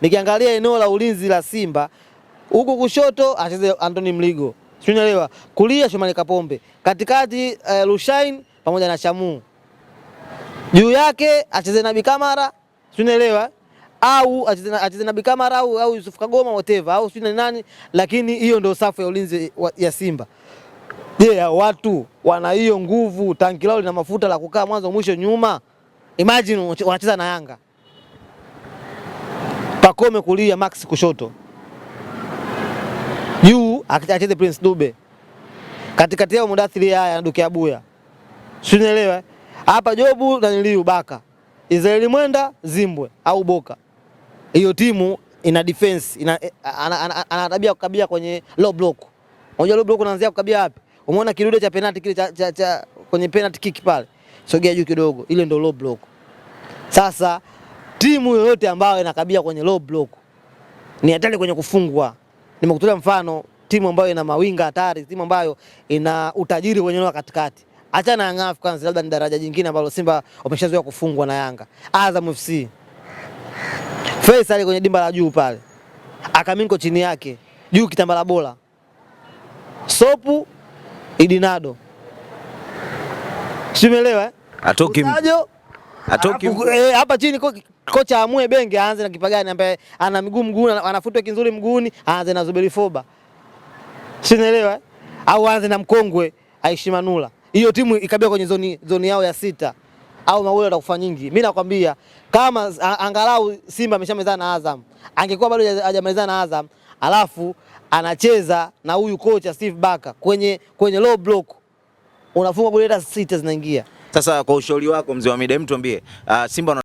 Nikiangalia eneo la ulinzi la Simba, huko kushoto acheze Anthony Mligo, unaelewa? Kulia Shomari Kapombe, katikati Rushain pamoja na Shamu, juu yake acheze Nabi Kamara, unaelewa? Au acheze Nabi Kamara au Yusuf Kagoma whatever, au sio nani, lakini hiyo ndio safu ya ulinzi ya Simba. Watu wana hiyo nguvu, tanki lao lina mafuta la kukaa mwanzo mwisho nyuma. Imagine wanacheza na Yanga. Pacome kulia, Max kushoto. Juu acheze Prince Dube. Katikati yao Mudathiri haya Nduke Abuya. Unaelewa? Hapa Jobu na Niliu Baka. Israeli Mwenda, Zimbwe au Boka. Hiyo timu ina defense, ana tabia kukabia kwenye low block. Unajua low block unaanzia kukabia wapi? Umeona kidude cha penalty kile cha kwenye penalty kick pale. Sogea juu kidogo, ile ndio low block. Sasa timu yoyote ambayo inakabia kwenye low block ni hatari kwenye kufungwa. Nimekutolea mfano timu ambayo ina mawinga hatari, timu ambayo ina utajiri kwenye eneo katikati. Achana na Young Africans, labda ni daraja jingine ambalo Simba wameshazoea kufungwa na Yanga. Azam FC. Faisal kwenye dimba la juu pale. Akaminko chini yake. Juu kitambala bola. Sopu Idinado. Simeelewa Atoki hapa chini kocha amue Benge aanze na Kipagani ambaye ana miguu mguuni, anafutwa kinzuri mguuni, aanze na Zuberi Foba. Simeelewa au aanze na mkongwe Aishi Manula. Hiyo timu ikabia kwenye zoni yao ya 6 au mawele atakufanya nyingi. Mimi nakwambia kama angalau Simba ameshamezana na Azam, angekuwa bado hajamalizana na Azam, alafu anacheza na huyu kocha Steve Barker kwenye low block, unafunga goli hata 6 zinaingia. Sasa kwa ushauri wako mzee wa Mida, mtu ambie Simba